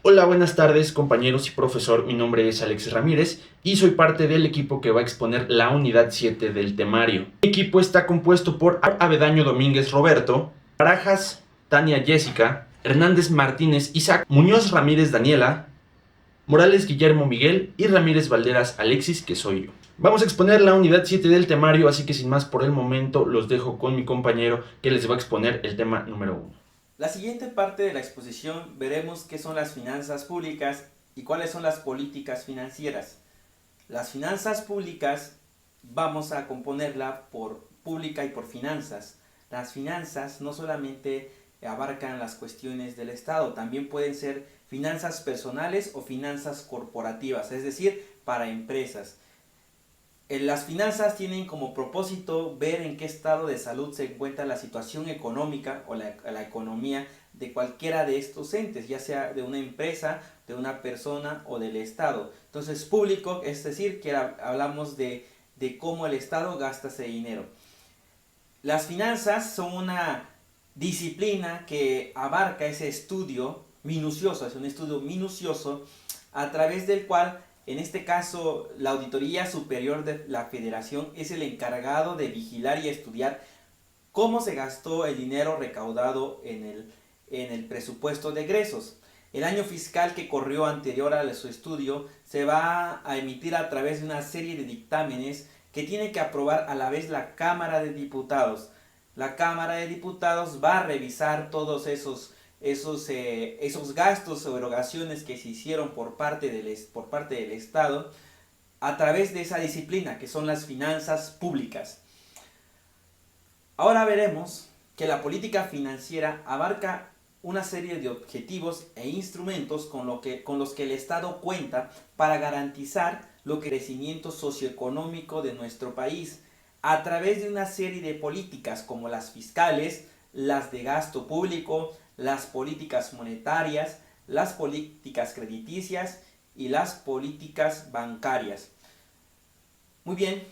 Hola, buenas tardes compañeros y profesor, mi nombre es Alex Ramírez y soy parte del equipo que va a exponer la unidad 7 del temario. Mi equipo está compuesto por Avedaño Domínguez Roberto, Barajas Tania Jessica, Hernández Martínez Isaac, Muñoz Ramírez Daniela, Morales Guillermo Miguel y Ramírez Valderas Alexis, que soy yo. Vamos a exponer la unidad 7 del temario, así que sin más por el momento los dejo con mi compañero que les va a exponer el tema número 1. La siguiente parte de la exposición veremos qué son las finanzas públicas y cuáles son las políticas financieras. Las finanzas públicas vamos a componerla por pública y por finanzas. Las finanzas no solamente abarcan las cuestiones del Estado, también pueden ser finanzas personales o finanzas corporativas, es decir, para empresas. Las finanzas tienen como propósito ver en qué estado de salud se encuentra la situación económica o la economía de cualquiera de estos entes, ya sea de una empresa, de una persona o del Estado. Entonces, público, es decir, que hablamos de cómo el Estado gasta ese dinero. Las finanzas son una disciplina que abarca ese estudio minucioso, es un estudio minucioso a través del cual, en este caso, la Auditoría Superior de la Federación es el encargado de vigilar y estudiar cómo se gastó el dinero recaudado en el presupuesto de egresos. El año fiscal que corrió anterior a su estudio se va a emitir a través de una serie de dictámenes que tiene que aprobar a la vez la Cámara de Diputados. La Cámara de Diputados va a revisar todos esos gastos o erogaciones que se hicieron por parte del Estado a través de esa disciplina que son las finanzas públicas. Ahora veremos que la política financiera abarca una serie de objetivos e instrumentos con los que el Estado cuenta para garantizar lo que es el crecimiento socioeconómico de nuestro país a través de una serie de políticas como las fiscales, las de gasto público, las políticas monetarias, las políticas crediticias y las políticas bancarias. Muy bien,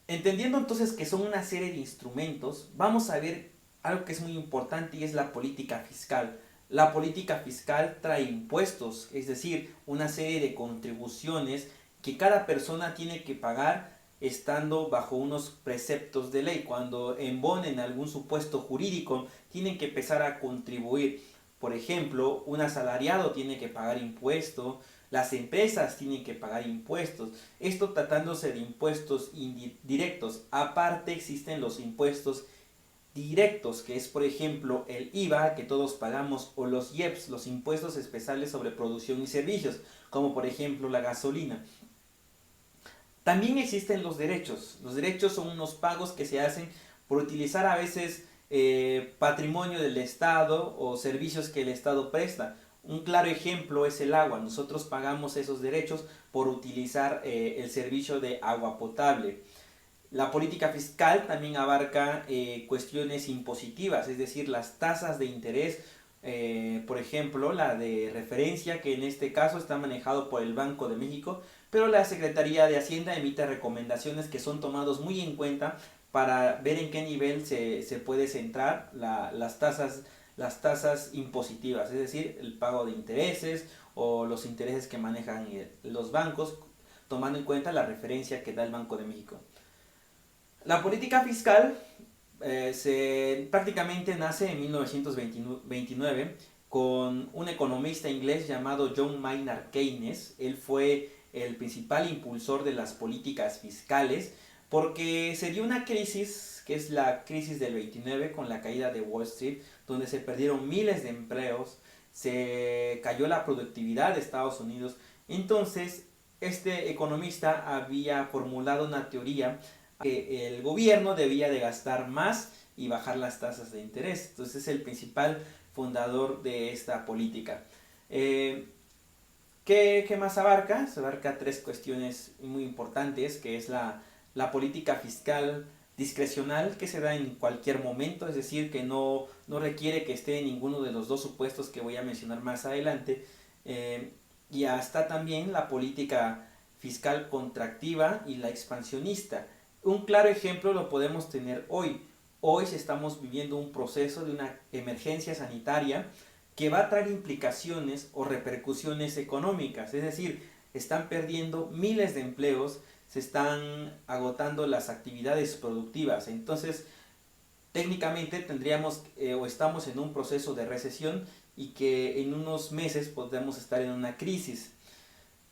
entendiendo entonces que son una serie de instrumentos, vamos a ver algo que es muy importante y es la política fiscal. La política fiscal trae impuestos, es decir, una serie de contribuciones que cada persona tiene que pagar estando bajo unos preceptos de ley. Cuando embonen algún supuesto jurídico, tienen que empezar a contribuir. Por ejemplo, un asalariado tiene que pagar impuestos, las empresas tienen que pagar impuestos. Esto tratándose de impuestos indirectos. Aparte existen los impuestos directos, que es por ejemplo el IVA que todos pagamos, o los IEPS, los impuestos especiales sobre producción y servicios, como por ejemplo la gasolina. También existen los derechos. Los derechos son unos pagos que se hacen por utilizar a veces patrimonio del Estado o servicios que el Estado presta. Un claro ejemplo es el agua. Nosotros pagamos esos derechos por utilizar el servicio de agua potable. La política fiscal también abarca cuestiones impositivas, es decir, las tasas de interés, por ejemplo, la de referencia, que en este caso está manejado por el Banco de México, pero la Secretaría de Hacienda emite recomendaciones que son tomados muy en cuenta para ver en qué nivel se puede centrar las tasas impositivas, es decir, el pago de intereses o los intereses que manejan los bancos, tomando en cuenta la referencia que da el Banco de México. La política fiscal prácticamente nace en 1929 con un economista inglés llamado John Maynard Keynes. Él fue el principal impulsor de las políticas fiscales porque se dio una crisis, que es la crisis del 29 con la caída de Wall Street, donde se perdieron miles de empleos, se cayó la productividad de Estados Unidos. Entonces, este economista había formulado una teoría que el gobierno debía de gastar más y bajar las tasas de interés. Entonces es el principal fundador de esta política. ¿Qué más abarca? Se abarca tres cuestiones muy importantes, que es la política fiscal discrecional, que se da en cualquier momento, es decir, que no requiere que esté en ninguno de los dos supuestos que voy a mencionar más adelante. Y hasta también la política fiscal contractiva y la expansionista. Un claro ejemplo lo podemos tener hoy. Hoy estamos viviendo un proceso de una emergencia sanitaria que va a traer implicaciones o repercusiones económicas. Es decir, están perdiendo miles de empleos, se están agotando las actividades productivas. Entonces, técnicamente tendríamos o estamos en un proceso de recesión y que en unos meses podemos estar en una crisis.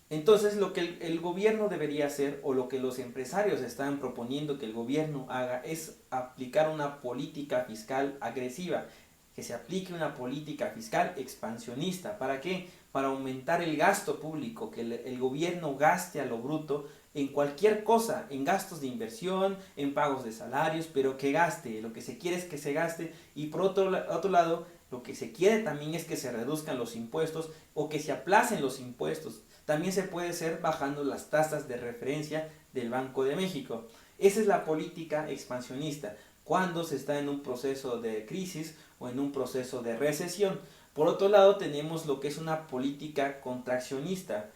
Entonces, lo que el gobierno debería hacer, o lo que los empresarios están proponiendo que el gobierno haga, es aplicar una política fiscal agresiva, que se aplique una política fiscal expansionista. ¿Para qué? Para aumentar el gasto público, que el gobierno gaste a lo bruto en cualquier cosa, en gastos de inversión, en pagos de salarios, pero que gaste, lo que se quiere es que se gaste. Y por otro lado, lo que se quiere también es que se reduzcan los impuestos o que se aplacen los impuestos. También se puede hacer bajando las tasas de referencia del Banco de México. Esa es la política expansionista, cuando se está en un proceso de crisis o en un proceso de recesión. Por otro lado, tenemos lo que es una política contraccionista,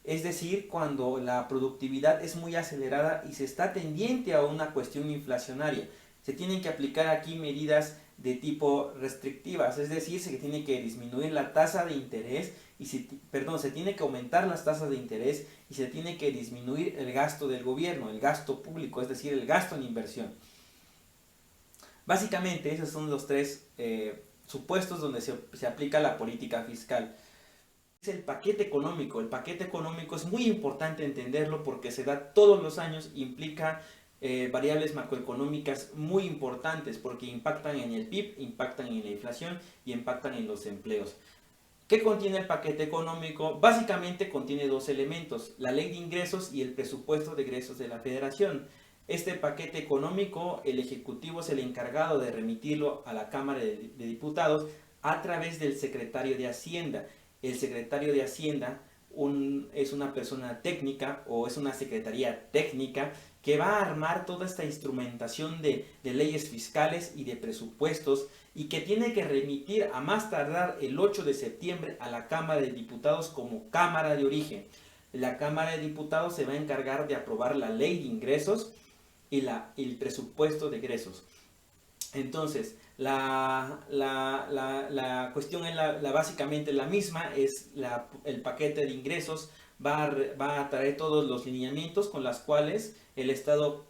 es decir, cuando la productividad es muy acelerada y se está tendiente a una cuestión inflacionaria. Se tienen que aplicar aquí medidas de tipo restrictivas, es decir, se tiene que disminuir la tasa de interés y se tiene que aumentar las tasas de interés y se tiene que disminuir el gasto del gobierno, el gasto público, es decir, el gasto en inversión. Básicamente, esos son los tres supuestos donde se aplica la política fiscal. Es el paquete económico. El paquete económico es muy importante entenderlo porque se da todos los años, implica variables macroeconómicas muy importantes porque impactan en el PIB, impactan en la inflación y impactan en los empleos. ¿Qué contiene el paquete económico? Básicamente contiene dos elementos, la ley de ingresos y el presupuesto de egresos de la Federación. Este paquete económico, el Ejecutivo es el encargado de remitirlo a la Cámara de Diputados a través del secretario de Hacienda. El secretario de Hacienda es una persona técnica o es una secretaría técnica que va a armar toda esta instrumentación de leyes fiscales y de presupuestos y que tiene que remitir a más tardar el 8 de septiembre a la Cámara de Diputados como Cámara de Origen. La Cámara de Diputados se va a encargar de aprobar la ley de ingresos y el presupuesto de egresos. Entonces, la cuestión es básicamente la misma, es el paquete de ingresos va a traer todos los lineamientos con los cuales el Estado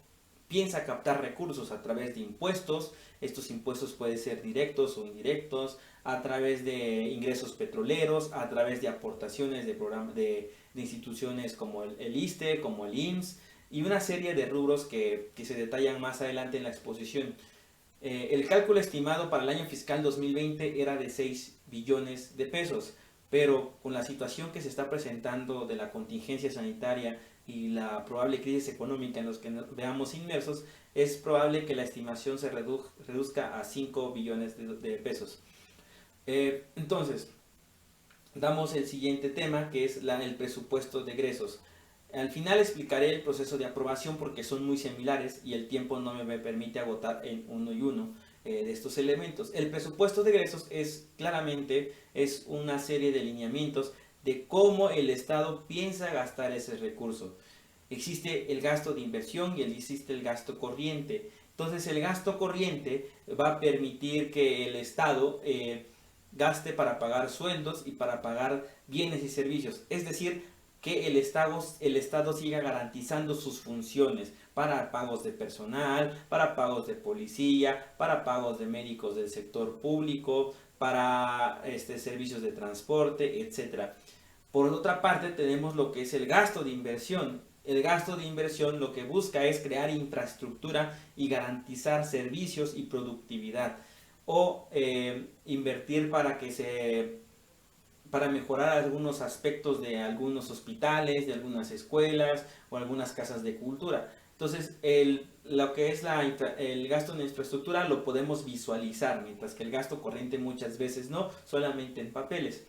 piensa captar recursos a través de impuestos. Estos impuestos pueden ser directos o indirectos, a través de ingresos petroleros, a través de aportaciones de instituciones como el ISSSTE, como el IMSS, y una serie de rubros que se detallan más adelante en la exposición. El cálculo estimado para el año fiscal 2020 era de 6 billones de pesos, pero con la situación que se está presentando de la contingencia sanitaria y la probable crisis económica en los que nos veamos inmersos, es probable que la estimación se reduzca a 5 billones de pesos. Entonces, damos el siguiente tema, que es el presupuesto de egresos. Al final explicaré el proceso de aprobación porque son muy similares y el tiempo no me permite agotar en uno y uno de estos elementos. El presupuesto de egresos claramente es una serie de lineamientos de cómo el Estado piensa gastar ese recurso. Existe el gasto de inversión y existe el gasto corriente. Entonces el gasto corriente va a permitir que el Estado gaste para pagar sueldos y para pagar bienes y servicios. Es decir, que el Estado siga garantizando sus funciones para pagos de personal, para pagos de policía, para pagos de médicos del sector público, para servicios de transporte, etc. Por otra parte, tenemos lo que es el gasto de inversión. El gasto de inversión lo que busca es crear infraestructura y garantizar servicios y productividad, o invertir para mejorar algunos aspectos de algunos hospitales, de algunas escuelas o algunas casas de cultura. Entonces, lo que es el gasto en infraestructura lo podemos visualizar, mientras que el gasto corriente muchas veces no, solamente en papeles.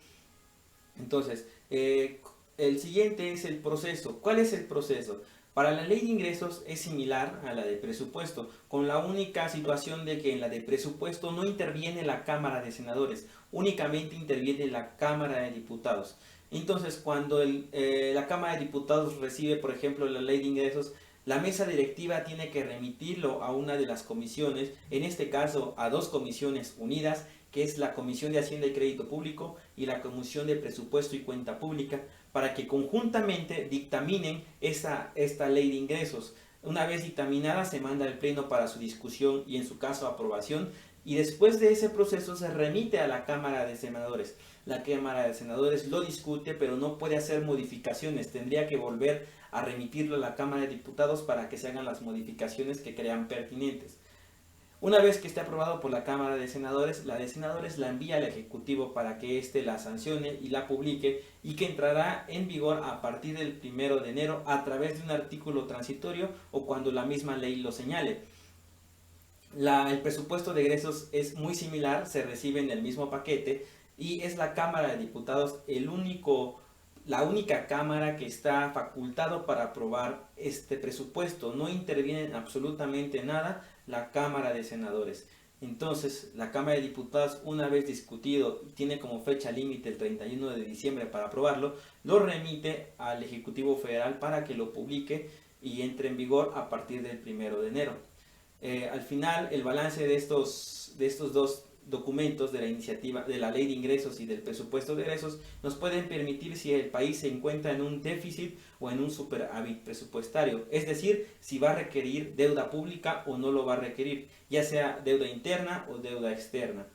Entonces, el siguiente es el proceso. ¿Cuál es el proceso? Para la ley de ingresos es similar a la de presupuesto, con la única situación de que en la de presupuesto no interviene la Cámara de Senadores, únicamente interviene la Cámara de Diputados. Entonces, cuando la Cámara de Diputados recibe, por ejemplo, la ley de ingresos, la mesa directiva tiene que remitirlo a una de las comisiones, en este caso a dos comisiones unidas, que es la Comisión de Hacienda y Crédito Público y la Comisión de Presupuesto y Cuenta Pública, para que conjuntamente dictaminen esta ley de ingresos. Una vez dictaminada se manda al Pleno para su discusión y en su caso aprobación, y después de ese proceso se remite a la Cámara de Senadores. La Cámara de Senadores lo discute, pero no puede hacer modificaciones, tendría que volver a remitirlo a la Cámara de Diputados para que se hagan las modificaciones que crean pertinentes. Una vez que esté aprobado por la Cámara de Senadores, la de Senadores la envía al Ejecutivo para que éste la sancione y la publique, y que entrará en vigor a partir del 1 de enero a través de un artículo transitorio o cuando la misma ley lo señale. El presupuesto de egresos es muy similar, se recibe en el mismo paquete y es la Cámara de Diputados la única cámara que está facultado para aprobar este presupuesto. No interviene en absolutamente nada la Cámara de Senadores. Entonces, la Cámara de Diputados, una vez discutido, tiene como fecha límite el 31 de diciembre para aprobarlo, lo remite al Ejecutivo Federal para que lo publique y entre en vigor a partir del 1 de enero. Al final, el balance de estos dos documentos de la iniciativa de la ley de ingresos y del presupuesto de egresos nos pueden permitir si el país se encuentra en un déficit o en un superávit presupuestario, es decir, si va a requerir deuda pública o no lo va a requerir, ya sea deuda interna o deuda externa.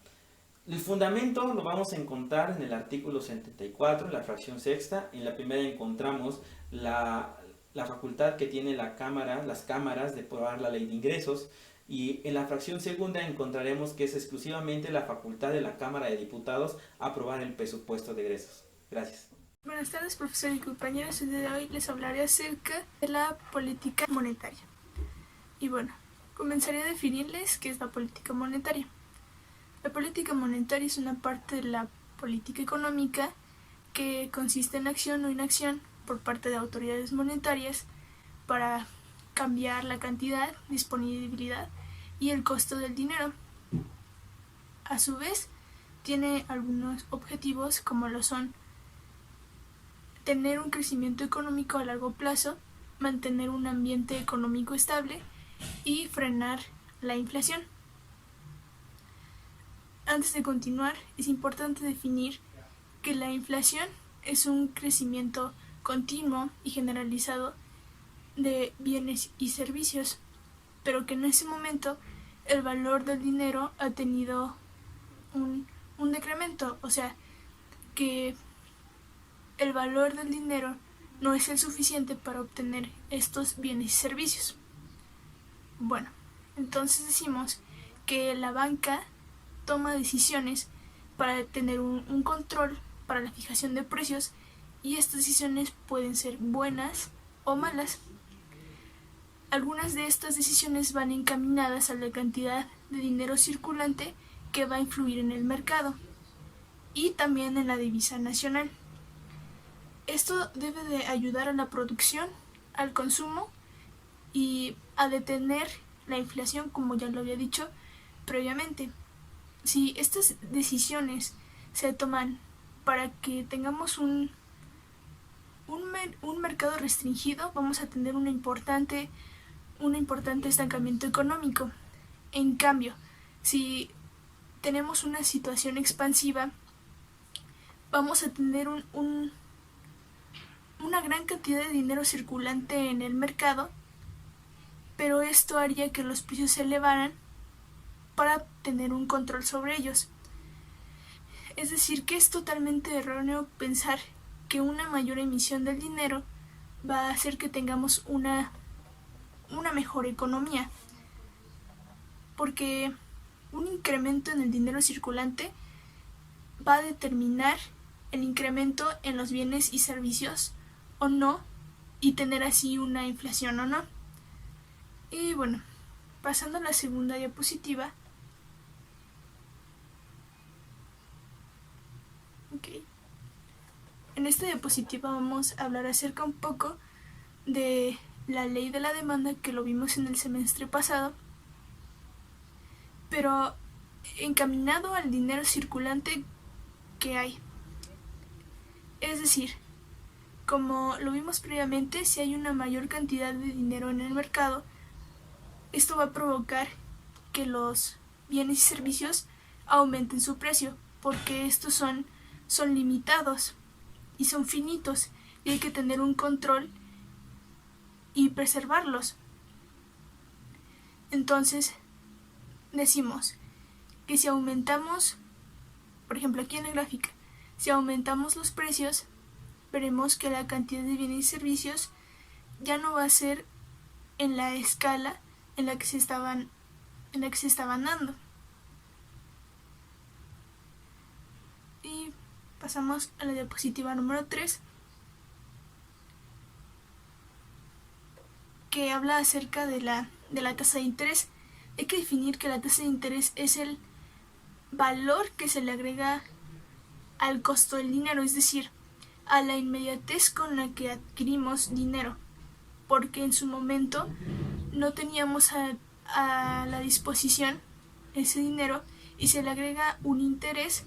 El fundamento lo vamos a encontrar en el artículo 74, la fracción sexta. En la primera encontramos la facultad que tiene las cámaras de aprobar la ley de ingresos. Y en la fracción segunda encontraremos que es exclusivamente la facultad de la Cámara de Diputados aprobar el presupuesto de egresos. Gracias. Buenas tardes, profesor y compañeros. El día de hoy les hablaré acerca de la política monetaria. Y bueno, comenzaré a definirles qué es la política monetaria. La política monetaria es una parte de la política económica que consiste en acción o inacción por parte de autoridades monetarias para cambiar la cantidad, disponibilidad y el costo del dinero. A su vez, tiene algunos objetivos como lo son tener un crecimiento económico a largo plazo, mantener un ambiente económico estable y frenar la inflación. Antes de continuar, es importante definir que la inflación es un crecimiento continuo y generalizado de bienes y servicios, pero que en ese momento el valor del dinero ha tenido un decremento, o sea, que el valor del dinero no es el suficiente para obtener estos bienes y servicios. Bueno, entonces decimos que la banca toma decisiones para tener un control para la fijación de precios, y estas decisiones pueden ser buenas o malas. Algunas de estas decisiones van encaminadas a la cantidad de dinero circulante que va a influir en el mercado y también en la divisa nacional. Esto debe de ayudar a la producción, al consumo y a detener la inflación, como ya lo había dicho previamente. Si estas decisiones se toman para que tengamos un mercado restringido, vamos a tener un importante estancamiento económico. En cambio, si tenemos una situación expansiva, vamos a tener una gran cantidad de dinero circulante en el mercado, pero esto haría que los precios se elevaran para tener un control sobre ellos. Es decir, que es totalmente erróneo pensar que una mayor emisión del dinero va a hacer que tengamos una mejor economía, porque un incremento en el dinero circulante va a determinar el incremento en los bienes y servicios o no, y tener así una inflación o no. Y bueno, pasando a la segunda diapositiva. Okay. En esta diapositiva vamos a hablar acerca un poco de la ley de la demanda, que lo vimos en el semestre pasado, pero encaminado al dinero circulante que hay. Es decir, como lo vimos previamente, si hay una mayor cantidad de dinero en el mercado, esto va a provocar que los bienes y servicios aumenten su precio, porque estos son limitados y son finitos y hay que tener un control y preservarlos. Entonces decimos que si aumentamos, por ejemplo aquí en la gráfica, si aumentamos los precios, veremos que la cantidad de bienes y servicios ya no va a ser en la escala en la que se estaban dando. Y pasamos a la diapositiva número 3, que habla acerca de la tasa de interés. Hay que definir que la tasa de interés es el valor que se le agrega al costo del dinero, es decir, a la inmediatez con la que adquirimos dinero, porque en su momento no teníamos a la disposición ese dinero y se le agrega un interés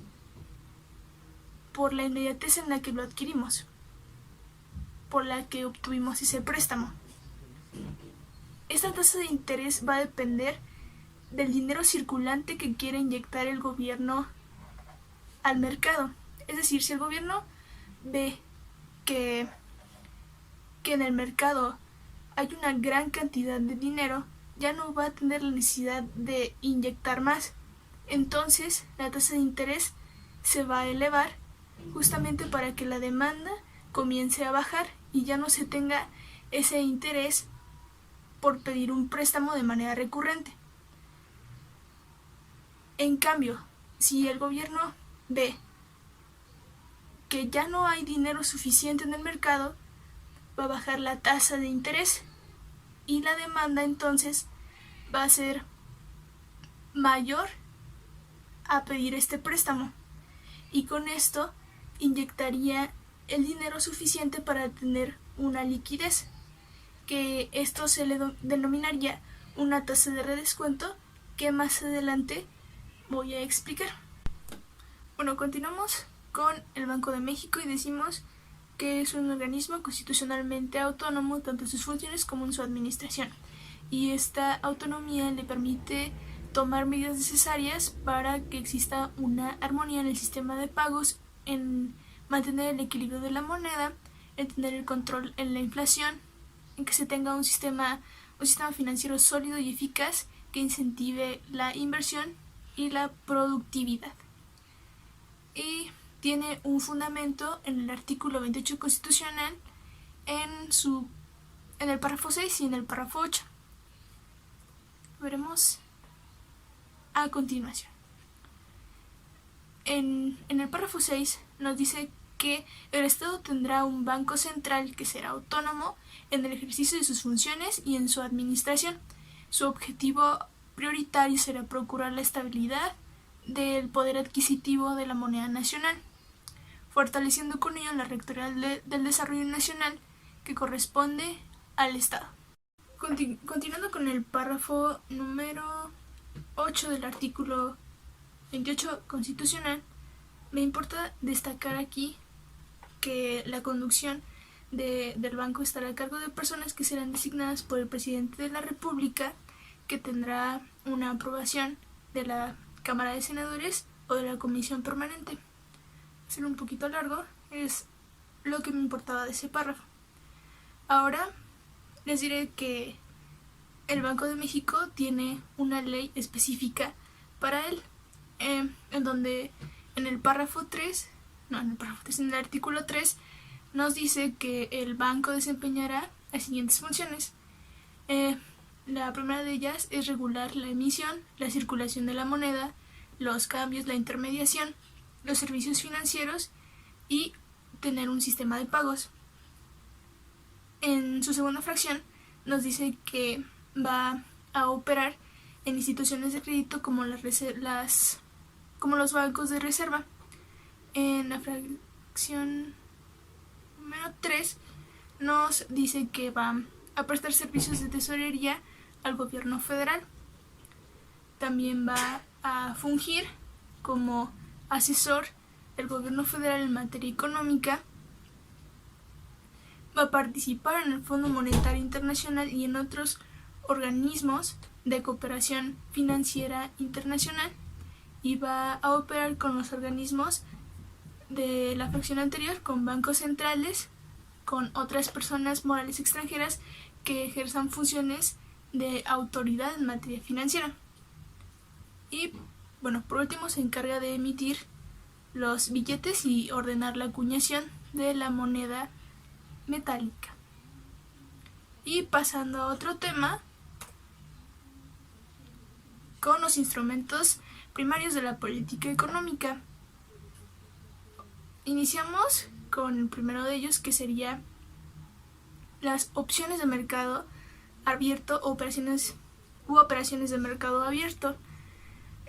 por la inmediatez en la que lo adquirimos, por la que obtuvimos ese préstamo. Esta tasa de interés va a depender del dinero circulante que quiere inyectar el gobierno al mercado. Es decir, si el gobierno ve que en el mercado hay una gran cantidad de dinero, ya no va a tener la necesidad de inyectar más. Entonces, la tasa de interés se va a elevar justamente para que la demanda comience a bajar y ya no se tenga ese interés por pedir un préstamo de manera recurrente. En cambio, si el gobierno ve que ya no hay dinero suficiente en el mercado, va a bajar la tasa de interés y la demanda entonces va a ser mayor a pedir este préstamo, y con esto inyectaría el dinero suficiente para tener una liquidez, que esto se le denominaría una tasa de redescuento, que más adelante voy a explicar. Bueno, continuamos con el Banco de México y decimos que es un organismo constitucionalmente autónomo tanto en sus funciones como en su administración, y esta autonomía le permite tomar medidas necesarias para que exista una armonía en el sistema de pagos, en mantener el equilibrio de la moneda, en tener el control en la inflación, en que se tenga un sistema financiero sólido y eficaz que incentive la inversión y la productividad. Y tiene un fundamento en el artículo 28 constitucional, en el párrafo 6 y en el párrafo 8. Veremos a continuación. En el párrafo 6 nos dice que el Estado tendrá un banco central que será autónomo en el ejercicio de sus funciones y en su administración. Su objetivo prioritario será procurar la estabilidad del poder adquisitivo de la moneda nacional, fortaleciendo con ello la rectorial del desarrollo nacional que corresponde al Estado. Continuando con el párrafo número 8 del artículo 28 constitucional, me importa destacar aquí que la conducción del banco estará a cargo de personas que serán designadas por el presidente de la República, que tendrá una aprobación de la Cámara de Senadores o de la Comisión Permanente. Ser un poquito largo, es lo que me importaba de ese párrafo. Ahora les diré que el Banco de México tiene una ley específica para él, en donde en el artículo 3 nos dice que el banco desempeñará las siguientes funciones. La primera de ellas es regular la emisión, la circulación de la moneda, los cambios, la intermediación, los servicios financieros y tener un sistema de pagos. En su segunda fracción nos dice que va a operar en instituciones de crédito como como los bancos de reserva. En la fracción número 3 nos dice que va a prestar servicios de tesorería al gobierno federal. También va a fungir como asesor del gobierno federal en materia económica. Va a participar en el Fondo Monetario Internacional y en otros organismos de cooperación financiera internacional, y va a operar con los organismos de la fracción anterior, con bancos centrales, con otras personas morales extranjeras que ejerzan funciones de autoridad en materia financiera. Y bueno, por último se encarga de emitir los billetes y ordenar la acuñación de la moneda metálica. Y pasando a otro tema, con los instrumentos primarios de la política económica. Iniciamos con el primero de ellos, que sería las opciones de mercado abierto o operaciones de mercado abierto.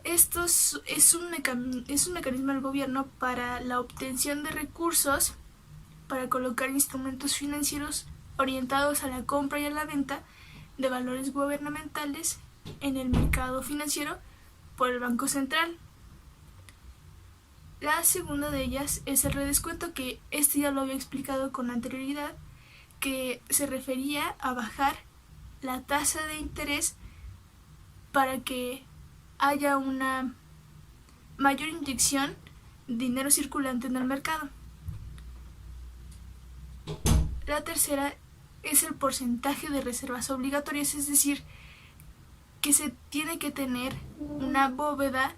Esto es un mecanismo del gobierno para la obtención de recursos, para colocar instrumentos financieros orientados a la compra y a la venta de valores gubernamentales en el mercado financiero por el Banco Central. La segunda de ellas es el redescuento, que ya lo había explicado con anterioridad, que se refería a bajar la tasa de interés para que haya una mayor inyección de dinero circulante en el mercado. La tercera es el porcentaje de reservas obligatorias, es decir, que se tiene que tener una bóveda,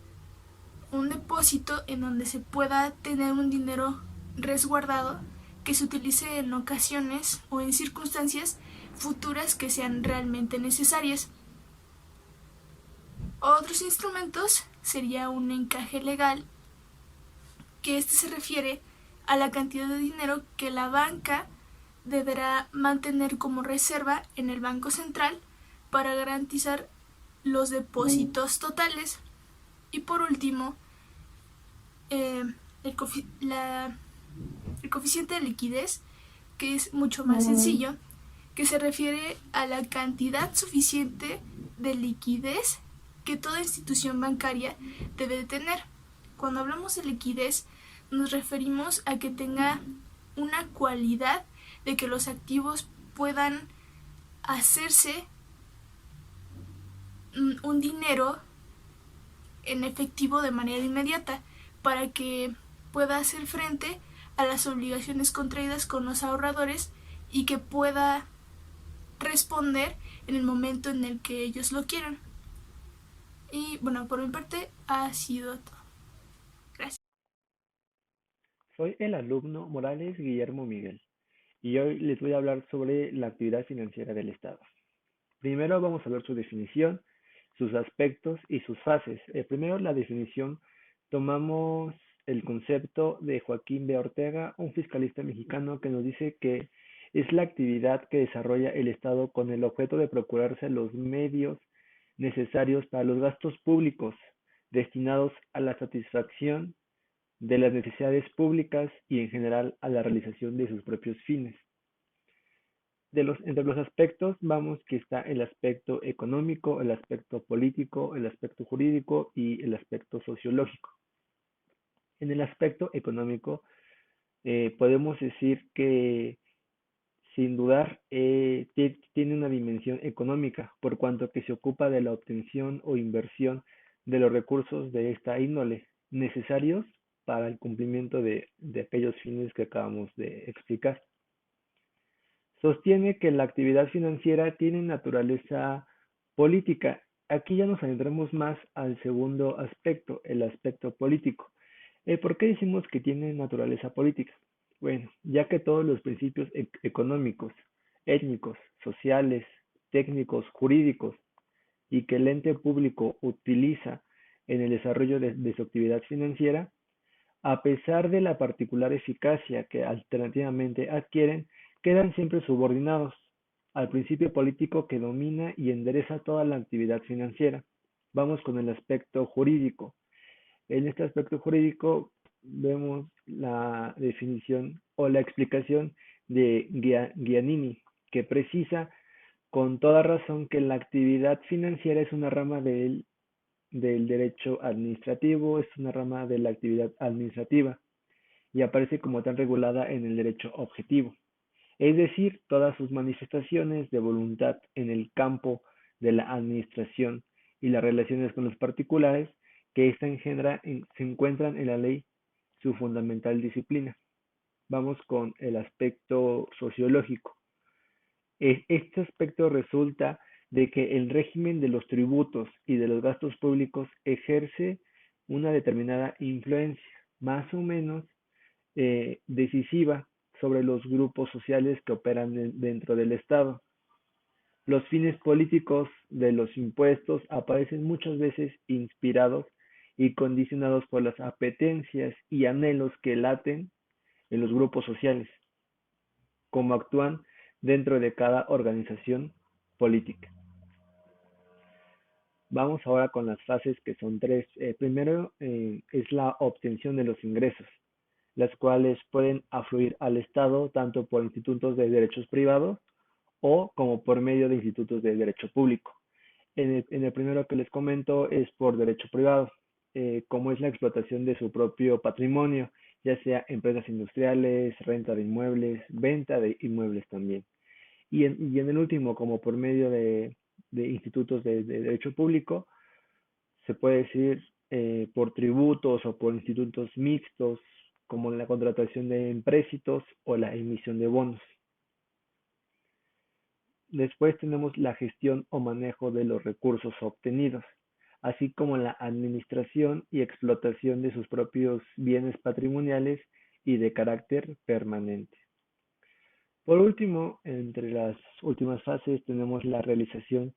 un depósito en donde se pueda tener un dinero resguardado que se utilice en ocasiones o en circunstancias futuras que sean realmente necesarias. Otros instrumentos sería un encaje legal, que se refiere a la cantidad de dinero que la banca deberá mantener como reserva en el Banco Central para garantizar los depósitos totales. Y por último, el coeficiente de liquidez, que es mucho más sencillo, que se refiere a la cantidad suficiente de liquidez que toda institución bancaria debe de tener. Cuando hablamos de liquidez, nos referimos a que tenga una cualidad de que los activos puedan hacerse un dinero en efectivo de manera inmediata, para que pueda hacer frente a las obligaciones contraídas con los ahorradores y que pueda responder en el momento en el que ellos lo quieran. Y bueno, por mi parte ha sido todo. Gracias. Soy el alumno Morales Guillermo Miguel y hoy les voy a hablar sobre la actividad financiera del Estado. Primero vamos a ver su definición, sus aspectos y sus fases. Primero la definición, tomamos el concepto de Joaquín B. Ortega, un fiscalista mexicano, que nos dice que es la actividad que desarrolla el Estado con el objeto de procurarse los medios necesarios para los gastos públicos destinados a la satisfacción de las necesidades públicas y en general a la realización de sus propios fines. Entre los aspectos vamos que está el aspecto económico, el aspecto político, el aspecto jurídico y el aspecto sociológico. En el aspecto económico podemos decir que sin dudar tiene una dimensión económica, por cuanto que se ocupa de la obtención o inversión de los recursos de esta índole necesarios para el cumplimiento de aquellos fines que acabamos de explicar. Sostiene que la actividad financiera tiene naturaleza política. Aquí ya nos adentramos más al segundo aspecto, el aspecto político. ¿Por qué decimos que tiene naturaleza política? Bueno, ya que todos los principios económicos, étnicos, sociales, técnicos, jurídicos y que el ente público utiliza en el desarrollo de su actividad financiera, a pesar de la particular eficacia que alternativamente adquieren, quedan siempre subordinados al principio político que domina y endereza toda la actividad financiera. Vamos con el aspecto jurídico. En este aspecto jurídico vemos la definición o la explicación de Giannini, que precisa con toda razón que la actividad financiera es una rama del derecho administrativo, es una rama de la actividad administrativa y aparece como tal regulada en el derecho objetivo. Es decir, todas sus manifestaciones de voluntad en el campo de la administración y las relaciones con los particulares que ésta se encuentran en la ley su fundamental disciplina. Vamos con el aspecto sociológico. Este aspecto resulta de que el régimen de los tributos y de los gastos públicos ejerce una determinada influencia, más o menos decisiva, sobre los grupos sociales que operan dentro del Estado. Los fines políticos de los impuestos aparecen muchas veces inspirados y condicionados por las apetencias y anhelos que laten en los grupos sociales, como actúan dentro de cada organización política. Vamos ahora con las fases que son tres. Primero es la obtención de los ingresos, las cuales pueden afluir al Estado tanto por institutos de derechos privados o como por medio de institutos de derecho público. En el primero que les comento es por derecho privado, como es la explotación de su propio patrimonio, ya sea empresas industriales, renta de inmuebles, venta de inmuebles también. Y en el último, como por medio de institutos de derecho público, se puede decir por tributos o por institutos mixtos, como la contratación de empréstitos o la emisión de bonos. Después tenemos la gestión o manejo de los recursos obtenidos, así como la administración y explotación de sus propios bienes patrimoniales y de carácter permanente. Por último, entre las últimas fases tenemos la realización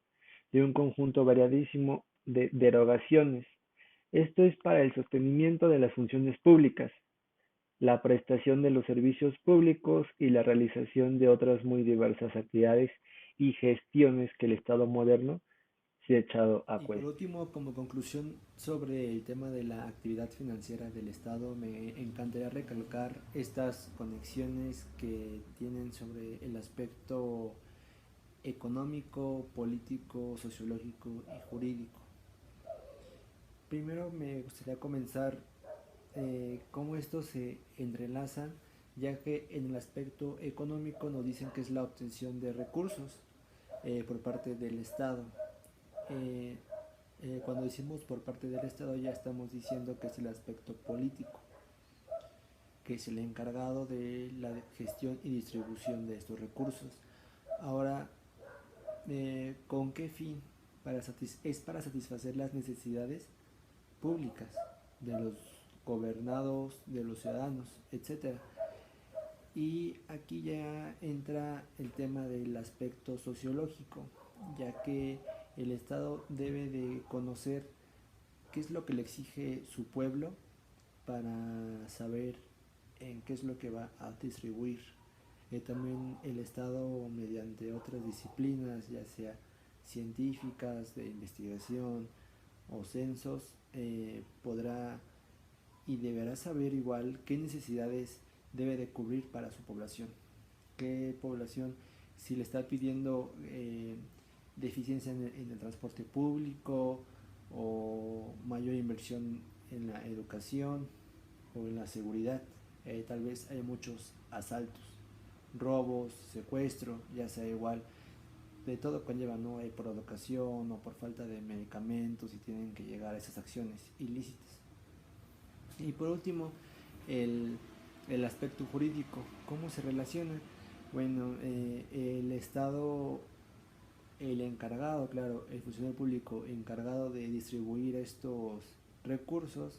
de un conjunto variadísimo de derogaciones. Esto es para el sostenimiento de las funciones públicas, la prestación de los servicios públicos y la realización de otras muy diversas actividades y gestiones que el Estado moderno se ha echado a Y por cuenta. último, como conclusión sobre el tema de la actividad financiera del Estado, me encantaría recalcar estas conexiones que tienen sobre el aspecto económico, político, sociológico y jurídico. Primero me gustaría comenzar cómo estos se entrelazan, ya que en el aspecto económico nos dicen que es la obtención de recursos por parte del Estado. Eh, Cuando decimos por parte del Estado ya estamos diciendo que es el aspecto político, que es el encargado de la gestión y distribución de estos recursos. Ahora, ¿con qué fin? Es para satisfacer las necesidades públicas de los gobernados, de los ciudadanos, etcétera. Y aquí ya entra el tema del aspecto sociológico, ya que el Estado debe de conocer qué es lo que le exige su pueblo para saber en qué es lo que va a distribuir. También el Estado, mediante otras disciplinas, ya sea científicas, de investigación o censos, podrá y deberá saber igual qué necesidades debe de cubrir para su población. Qué población, si le está pidiendo deficiencia en el transporte público o mayor inversión en la educación o en la seguridad. Tal vez hay muchos asaltos, robos, secuestro, ya sea igual, de todo conlleva, ¿no? Por educación o por falta de medicamentos y tienen que llegar a esas acciones ilícitas. Y por último, el aspecto jurídico, ¿cómo se relaciona? Bueno, el Estado, el encargado, claro, el funcionario público encargado de distribuir estos recursos,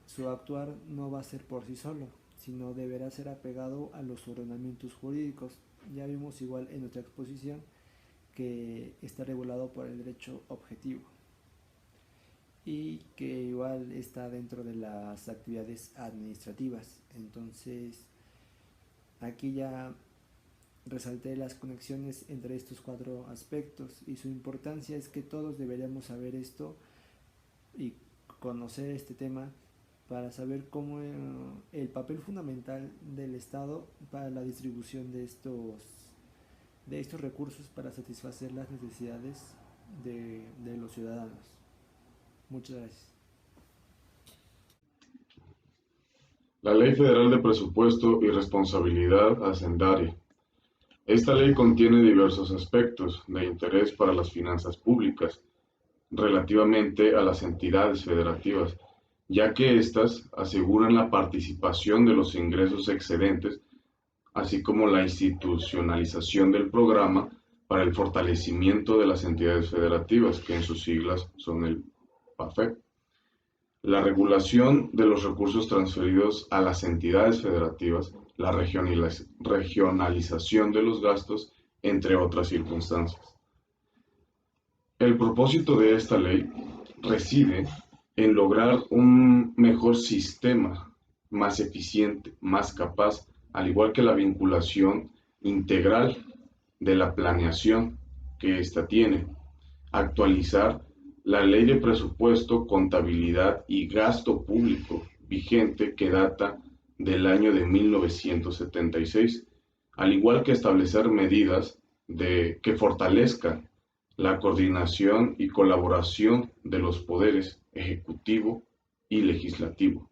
su actuar no va a ser por sí solo, sino deberá ser apegado a los ordenamientos jurídicos. Ya vimos igual en nuestra exposición que está regulado por el derecho objetivo y que igual está dentro de las actividades administrativas. Entonces, aquí ya resalté las conexiones entre estos cuatro aspectos y su importancia es que todos deberíamos saber esto y conocer este tema para saber cómo el papel fundamental del Estado para la distribución de estos recursos para satisfacer las necesidades de los ciudadanos. Muchas gracias. La Ley Federal de Presupuesto y Responsabilidad Hacendaria. Esta ley contiene diversos aspectos de interés para las finanzas públicas, relativamente a las entidades federativas, ya que éstas aseguran la participación de los ingresos excedentes, así como la institucionalización del programa para el fortalecimiento de las entidades federativas, que en sus siglas son el PAFEP. La regulación de los recursos transferidos a las entidades federativas, la regionalización de los gastos, entre otras circunstancias. El propósito de esta ley reside en lograr un mejor sistema, más eficiente, más capaz, al igual que la vinculación integral de la planeación que ésta tiene, actualizar la Ley de Presupuesto, Contabilidad y Gasto Público vigente que data del año de 1976, al igual que establecer medidas que fortalezcan la coordinación y colaboración de los poderes ejecutivo y legislativo,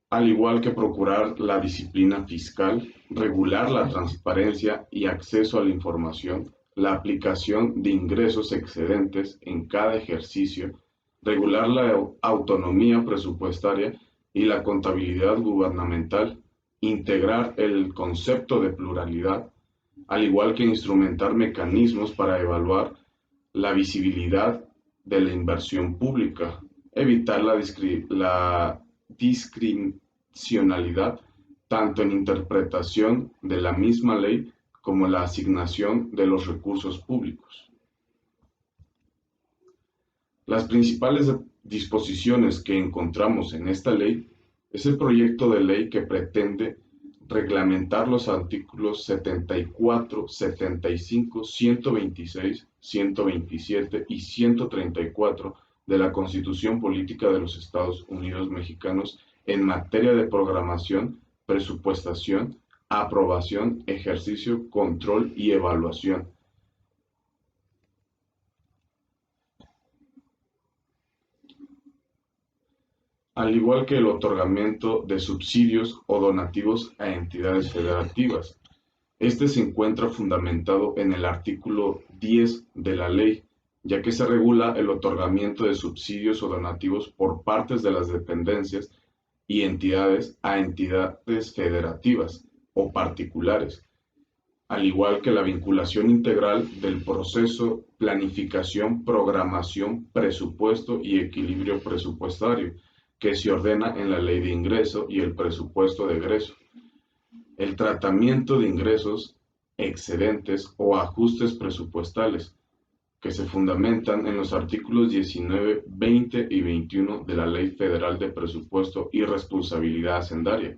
al igual que procurar la disciplina fiscal, regular la transparencia y acceso a la información, la aplicación de ingresos excedentes en cada ejercicio, regular la autonomía presupuestaria y la contabilidad gubernamental, integrar el concepto de pluralidad, al igual que instrumentar mecanismos para evaluar la visibilidad de la inversión pública, evitar la discrecionalidad tanto en interpretación de la misma ley como la asignación de los recursos públicos. Las principales disposiciones que encontramos en esta ley es el proyecto de ley que pretende reglamentar los artículos 74, 75, 126, 127 y 134 de la Constitución Política de los Estados Unidos Mexicanos en materia de programación, presupuestación, aprobación, ejercicio, control y evaluación. Al igual que el otorgamiento de subsidios o donativos a entidades federativas. Este se encuentra fundamentado en el artículo 10 de la ley, ya que se regula el otorgamiento de subsidios o donativos por partes de las dependencias y entidades a entidades federativas o particulares, al igual que la vinculación integral del proceso, planificación, programación, presupuesto y equilibrio presupuestario, que se ordena en la Ley de Ingreso y el Presupuesto de Egreso. El tratamiento de ingresos excedentes o ajustes presupuestales, que se fundamentan en los artículos 19, 20 y 21 de la Ley Federal de Presupuesto y Responsabilidad Hacendaria,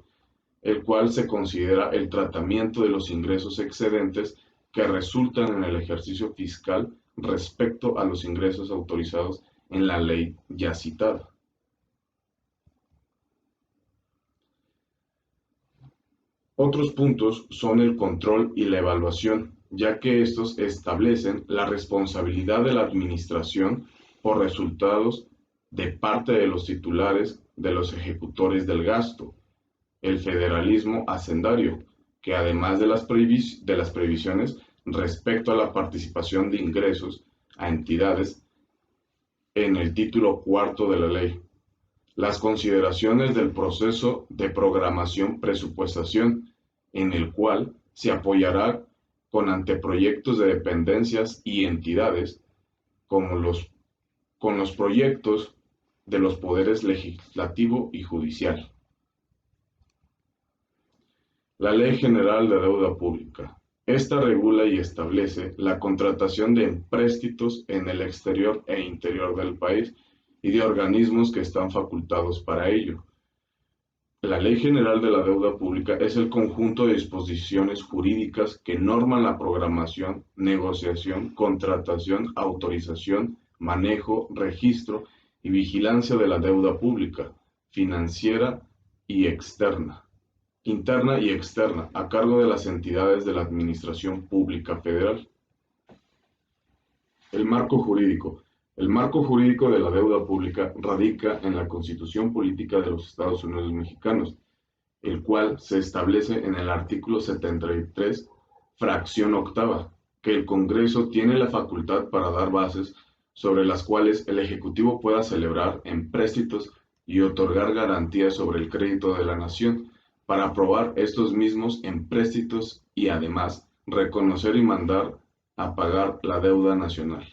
el cual se considera el tratamiento de los ingresos excedentes que resultan en el ejercicio fiscal respecto a los ingresos autorizados en la ley ya citada. Otros puntos son el control y la evaluación, ya que estos establecen la responsabilidad de la administración por resultados de parte de los titulares de los ejecutores del gasto, el federalismo hacendario, que además de las previsiones respecto a la participación de ingresos a entidades en el título cuarto de la ley, las consideraciones del proceso de programación-presupuestación, en el cual se apoyará con anteproyectos de dependencias y entidades, con los proyectos de los poderes legislativo y judicial. La Ley General de Deuda Pública. Esta regula y establece la contratación de empréstitos en el exterior e interior del país y de organismos que están facultados para ello. La Ley General de la Deuda Pública es el conjunto de disposiciones jurídicas que norman la programación, negociación, contratación, autorización, manejo, registro y vigilancia de la deuda pública, financiera y externa, interna y externa, a cargo de las entidades de la Administración Pública Federal. El marco jurídico. El marco jurídico de la deuda pública radica en la Constitución Política de los Estados Unidos Mexicanos, el cual se establece en el artículo 73, fracción octava, que el Congreso tiene la facultad para dar bases sobre las cuales el Ejecutivo pueda celebrar empréstitos y otorgar garantías sobre el crédito de la nación para aprobar estos mismos empréstitos y además reconocer y mandar a pagar la deuda nacional.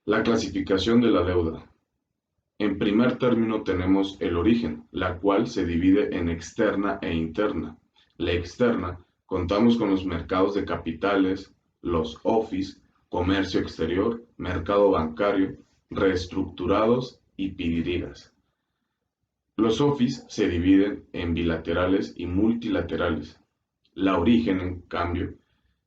La clasificación de la deuda. En primer término tenemos el origen, la cual se divide en externa e interna. La externa, contamos con los mercados de capitales, los OFIs, comercio exterior, mercado bancario, reestructurados y pidrigas. Los OFIs se dividen en bilaterales y multilaterales. La origen, en cambio,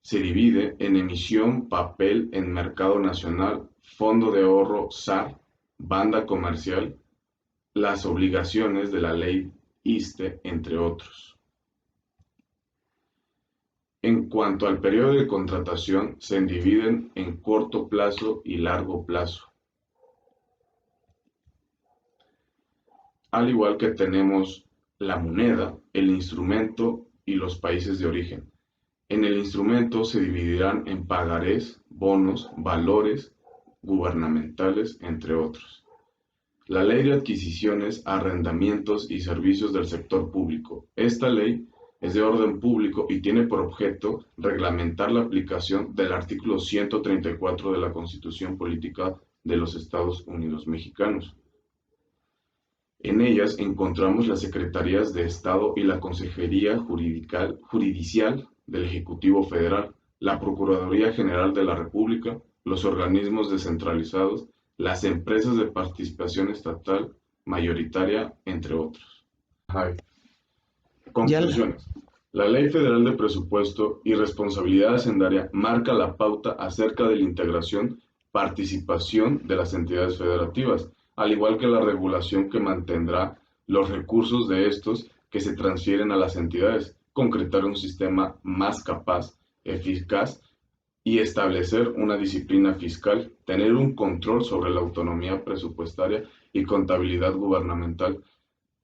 se divide en emisión papel en mercado nacional, fondo de ahorro SAR, banda comercial, las obligaciones de la ley ISSSTE, entre otros. En cuanto al periodo de contratación, se dividen en corto plazo y largo plazo. Al igual que tenemos la moneda, el instrumento y los países de origen. En el instrumento se dividirán en pagarés, bonos, valores gubernamentales, entre otros. La Ley de Adquisiciones, Arrendamientos y Servicios del Sector Público. Esta ley es de orden público y tiene por objeto reglamentar la aplicación del artículo 134 de la Constitución Política de los Estados Unidos Mexicanos. En ellas encontramos las Secretarías de Estado y la Consejería Jurisdicial del Ejecutivo Federal, la Procuraduría General de la República, los organismos descentralizados, las empresas de participación estatal mayoritaria, entre otros. Conclusiones. La Ley Federal de Presupuesto y Responsabilidad Hacendaria marca la pauta acerca de la integración, participación de las entidades federativas, al igual que la regulación que mantendrá los recursos de estos que se transfieren a las entidades, concretar un sistema más capaz, eficaz y establecer una disciplina fiscal, tener un control sobre la autonomía presupuestaria y contabilidad gubernamental.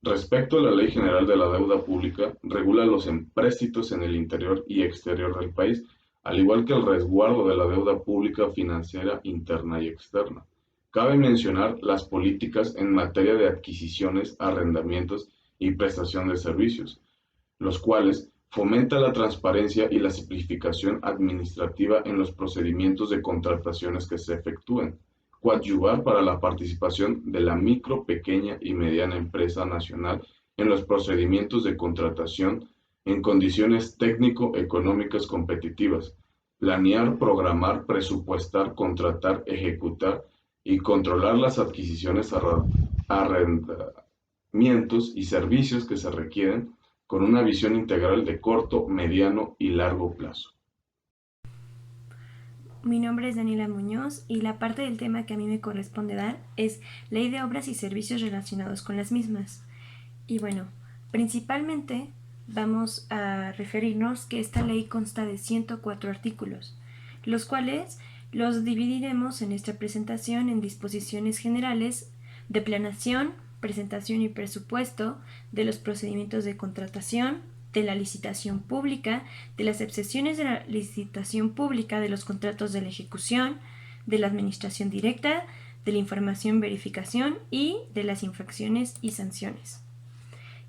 Respecto a la Ley General de la Deuda Pública, regula los empréstitos en el interior y exterior del país, al igual que el resguardo de la deuda pública financiera interna y externa. Cabe mencionar las políticas en materia de adquisiciones, arrendamientos y prestación de servicios, los cuales fomenta la transparencia y la simplificación administrativa en los procedimientos de contrataciones que se efectúen, coadyuvar para la participación de la micro, pequeña y mediana empresa nacional en los procedimientos de contratación en condiciones técnico-económicas competitivas, planear, programar, presupuestar, contratar, ejecutar y controlar las adquisiciones, arrendamientos y servicios que se requieren con una visión integral de corto, mediano y largo plazo. Mi nombre es Daniela Muñoz y la parte del tema que a mí me corresponde dar es Ley de Obras y Servicios relacionados con las mismas. Y bueno, principalmente vamos a referirnos que esta ley consta de 104 artículos, los cuales los dividiremos en esta presentación en disposiciones generales de planeación, presentación y presupuesto, de los procedimientos de contratación, de la licitación pública, de las excepciones de la licitación pública, de los contratos de la ejecución, de la administración directa, de la información verificación y de las infracciones y sanciones.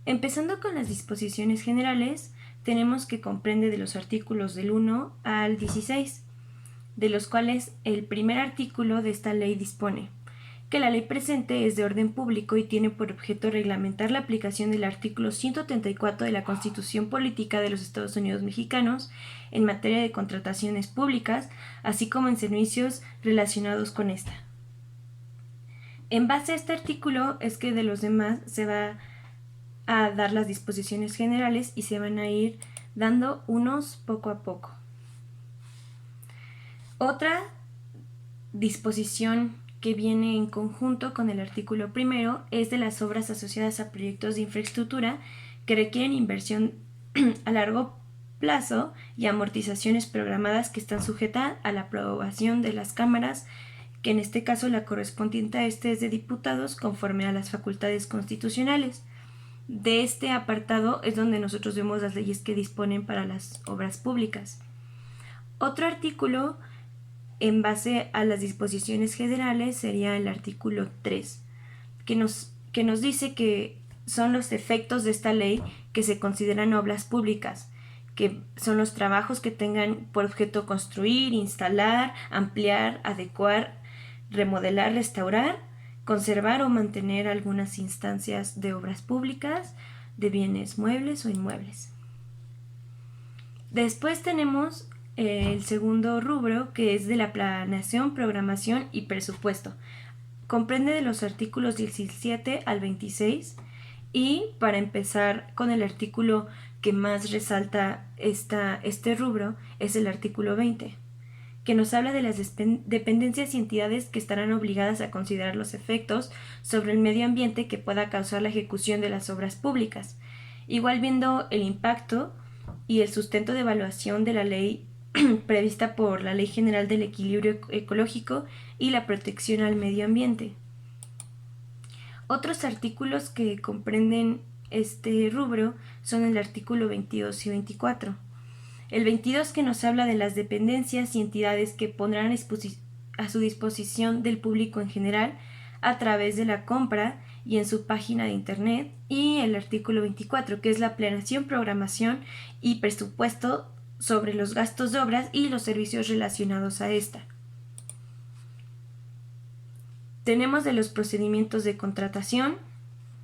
Empezando con las disposiciones generales, tenemos que comprende de los artículos del 1 al 16, de los cuales el primer artículo de esta ley dispone que la ley presente es de orden público y tiene por objeto reglamentar la aplicación del artículo 134 de la Constitución Política de los Estados Unidos Mexicanos en materia de contrataciones públicas, así como en servicios relacionados con esta. En base a este artículo es que de los demás se va a dar las disposiciones generales y se van a ir dando unos poco a poco. Otra disposición que viene en conjunto con el artículo primero es de las obras asociadas a proyectos de infraestructura que requieren inversión a largo plazo y amortizaciones programadas que están sujetas a la aprobación de las cámaras, que en este caso la correspondiente a este es de diputados conforme a las facultades constitucionales. De este apartado es donde nosotros vemos las leyes que disponen para las obras públicas. Otro artículo en base a las disposiciones generales sería el artículo 3, que nos dice que son los efectos de esta ley que se consideran obras públicas, que son los trabajos que tengan por objeto construir, instalar, ampliar, adecuar, remodelar, restaurar, conservar o mantener algunas instancias de obras públicas, de bienes muebles o inmuebles. Después tenemos el segundo rubro, que es de la planeación, programación y presupuesto. Comprende de los artículos 17 al 26 y para empezar con el artículo que más resalta este rubro es el artículo 20, que nos habla de las dependencias y entidades que estarán obligadas a considerar los efectos sobre el medio ambiente que pueda causar la ejecución de las obras públicas, igual viendo el impacto y el sustento de evaluación de la ley prevista por la Ley General del Equilibrio Ecológico y la Protección al Medio Ambiente. Otros artículos que comprenden este rubro son el artículo 22 y 24. El 22 que nos habla de las dependencias y entidades que pondrán a su disposición del público en general a través de la compra y en su página de internet, y el artículo 24 que es la planeación, programación y presupuesto sobre los gastos de obras y los servicios relacionados a esta. Tenemos de los procedimientos de contratación,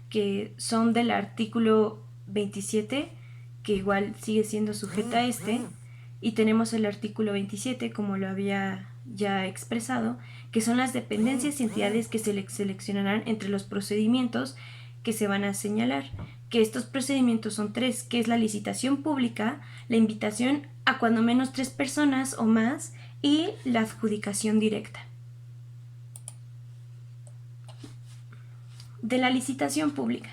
que son del artículo 27, que igual sigue siendo sujeta a este, y tenemos el artículo 27, como lo había ya expresado, que son las dependencias y entidades que se seleccionarán entre los procedimientos que se van a señalar, que estos procedimientos son 3, que es la licitación pública, la invitación a cuando menos 3 personas o más y la adjudicación directa. De la licitación pública,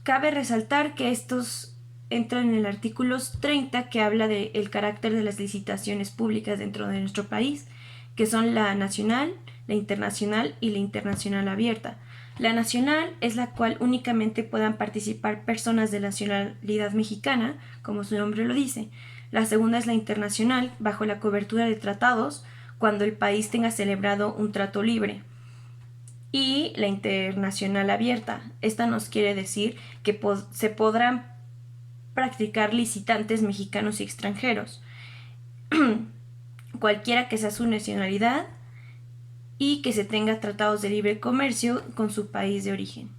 cabe resaltar que estos entran en el artículo 30, que habla del carácter de las licitaciones públicas dentro de nuestro país, que son la nacional, la internacional y la internacional abierta. La nacional es la cual únicamente puedan participar personas de nacionalidad mexicana, como su nombre lo dice. La segunda es la internacional, bajo la cobertura de tratados, cuando el país tenga celebrado un trato libre. Y la internacional abierta. Esta nos quiere decir que se podrán practicar licitantes mexicanos y extranjeros, cualquiera que sea su nacionalidad, y que se tenga tratados de libre comercio con su país de origen.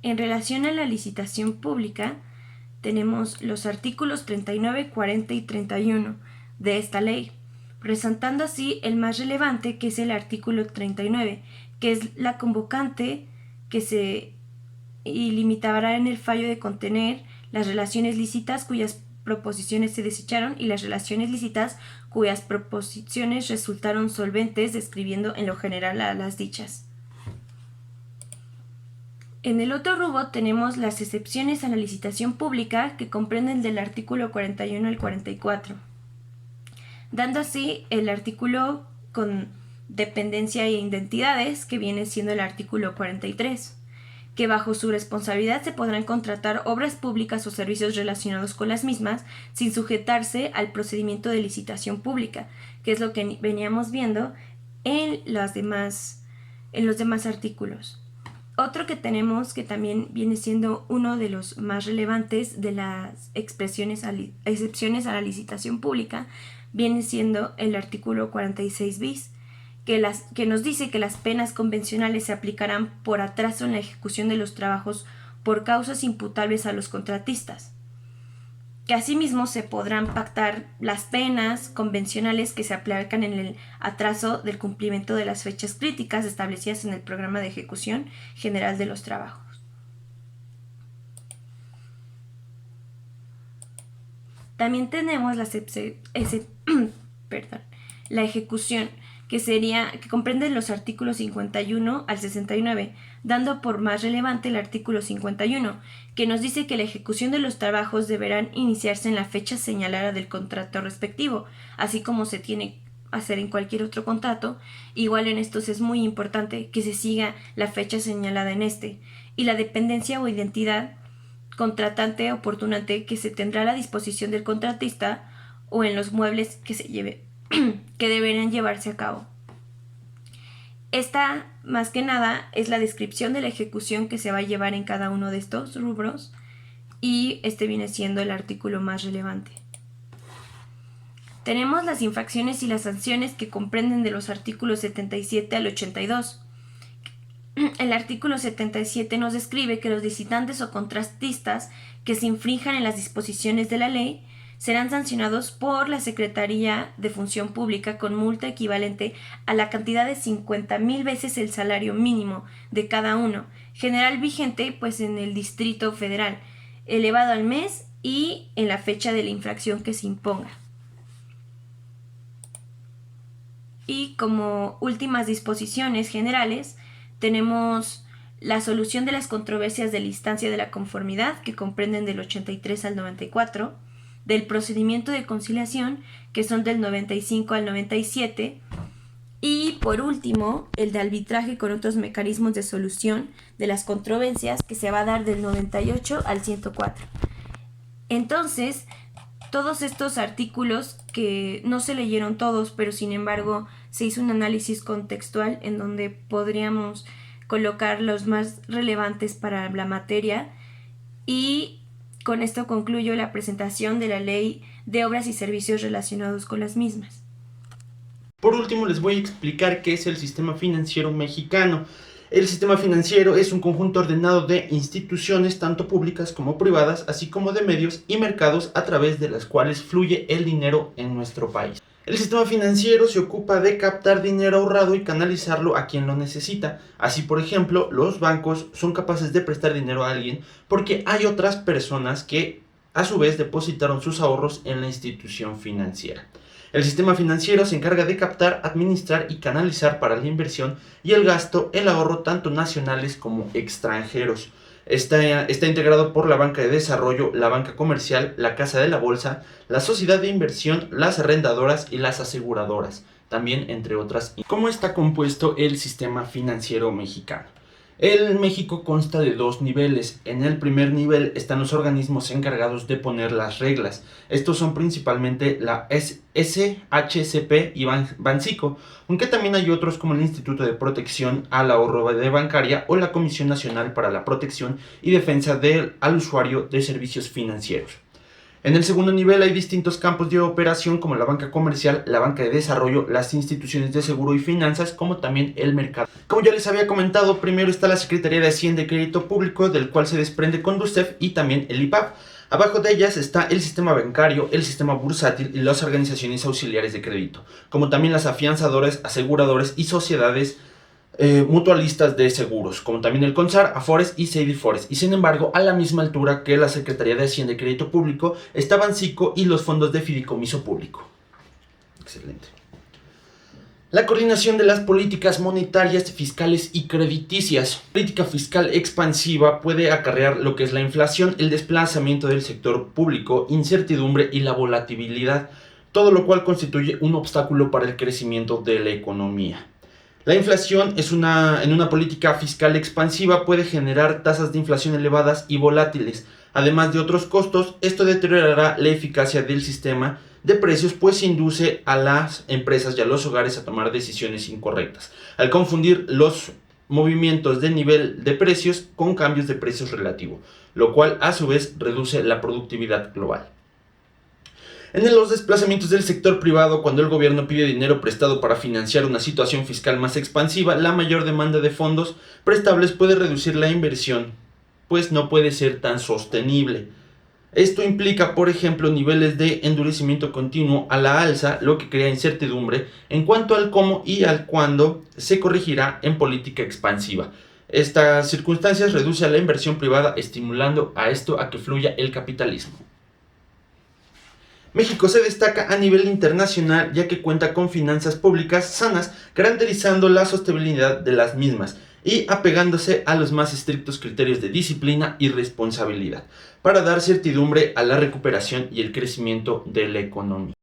En relación a la licitación pública, tenemos los artículos 39, 40 y 31 de esta ley, resaltando así el más relevante, que es el artículo 39, que es la convocante que se limitará en el fallo de contener las relaciones lícitas cuyas proposiciones se desecharon y las relaciones lícitas cuyas proposiciones resultaron solventes, describiendo en lo general a las dichas. En el otro rubro tenemos las excepciones a la licitación pública, que comprenden del artículo 41 al 44, dando así el artículo con dependencia e identidades, que viene siendo el artículo 43, que bajo su responsabilidad se podrán contratar obras públicas o servicios relacionados con las mismas sin sujetarse al procedimiento de licitación pública, que es lo que veníamos viendo en los demás artículos. Otro que tenemos, que también viene siendo uno de los más relevantes de las excepciones a la licitación pública, viene siendo el artículo 46 bis, que nos dice que las penas convencionales se aplicarán por atraso en la ejecución de los trabajos por causas imputables a los contratistas, que asimismo se podrán pactar las penas convencionales que se aplican en el atraso del cumplimiento de las fechas críticas establecidas en el programa de ejecución general de los trabajos. También tenemos la ejecución, que comprende los artículos 51 al 69, dando por más relevante el artículo 51, que nos dice que la ejecución de los trabajos deberán iniciarse en la fecha señalada del contrato respectivo, así como se tiene que hacer en cualquier otro contrato. Igual en estos es muy importante que se siga la fecha señalada en este, y la dependencia o identidad contratante oportunante que se tendrá a la disposición del contratista o en los muebles que deberán llevarse a cabo. Esta, más que nada, es la descripción de la ejecución que se va a llevar en cada uno de estos rubros y este viene siendo el artículo más relevante. Tenemos las infracciones y las sanciones que comprenden de los artículos 77 al 82. El artículo 77 nos describe que los licitantes o contratistas que se infrinjan en las disposiciones de la ley serán sancionados por la Secretaría de Función Pública con multa equivalente a la cantidad de 50,000 veces el salario mínimo de cada uno, general vigente pues en el Distrito Federal, elevado al mes y en la fecha de la infracción que se imponga. Y como últimas disposiciones generales, tenemos la solución de las controversias de la instancia de la conformidad, que comprenden del 83 al 94, del procedimiento de conciliación, que son del 95 al 97, y por último, el de arbitraje con otros mecanismos de solución de las controversias, que se va a dar del 98 al 104. Entonces, todos estos artículos que no se leyeron todos, pero sin embargo se hizo un análisis contextual en donde podríamos colocar los más relevantes para la materia, y con esto concluyo la presentación de la Ley de Obras y Servicios relacionados con las mismas. Por último, les voy a explicar qué es el sistema financiero mexicano. El sistema financiero es un conjunto ordenado de instituciones, tanto públicas como privadas, así como de medios y mercados a través de las cuales fluye el dinero en nuestro país. El sistema financiero se ocupa de captar dinero ahorrado y canalizarlo a quien lo necesita. Así, por ejemplo, los bancos son capaces de prestar dinero a alguien porque hay otras personas que a su vez depositaron sus ahorros en la institución financiera. El sistema financiero se encarga de captar, administrar y canalizar para la inversión y el gasto el ahorro tanto nacionales como extranjeros. Está integrado por la banca de desarrollo, la banca comercial, la casa de la bolsa, la sociedad de inversión, las arrendadoras y las aseguradoras, también entre otras. ¿Cómo está compuesto el sistema financiero mexicano? El México consta de dos niveles. En el primer nivel están los organismos encargados de poner las reglas. Estos son principalmente la SHCP y Banxico, aunque también hay otros como el Instituto de Protección al Ahorro de Bancaria o la Comisión Nacional para la Protección y Defensa al Usuario de Servicios Financieros. En el segundo nivel hay distintos campos de operación como la banca comercial, la banca de desarrollo, las instituciones de seguro y finanzas, como también el mercado. Como ya les había comentado, primero está la Secretaría de Hacienda y Crédito Público, del cual se desprende Conducef y también el IPAB. Abajo de ellas está el sistema bancario, el sistema bursátil y las organizaciones auxiliares de crédito, como también las afianzadoras, aseguradores y sociedades mutualistas de seguros, como también el CONSAR, Afores y Sedifores. Y sin embargo, a la misma altura que la Secretaría de Hacienda y Crédito Público estaban Banxico y los fondos de fideicomiso público. Excelente. La coordinación de las políticas monetarias, fiscales y crediticias. La política fiscal expansiva puede acarrear lo que es la inflación, el desplazamiento del sector público, incertidumbre y la volatilidad, todo lo cual constituye un obstáculo para el crecimiento de la economía. La inflación en una política fiscal expansiva puede generar tasas de inflación elevadas y volátiles. Además de otros costos, esto deteriorará la eficacia del sistema de precios, pues induce a las empresas y a los hogares a tomar decisiones incorrectas, al confundir los movimientos de nivel de precios con cambios de precios relativos, lo cual a su vez reduce la productividad global. En los desplazamientos del sector privado, cuando el gobierno pide dinero prestado para financiar una situación fiscal más expansiva, la mayor demanda de fondos prestables puede reducir la inversión, pues no puede ser tan sostenible. Esto implica, por ejemplo, niveles de endurecimiento continuo a la alza, lo que crea incertidumbre en cuanto al cómo y al cuándo se corregirá en política expansiva. Estas circunstancias reducen la inversión privada, estimulando a que fluya el capitalismo. México se destaca a nivel internacional ya que cuenta con finanzas públicas sanas, garantizando la sostenibilidad de las mismas y apegándose a los más estrictos criterios de disciplina y responsabilidad para dar certidumbre a la recuperación y el crecimiento de la economía.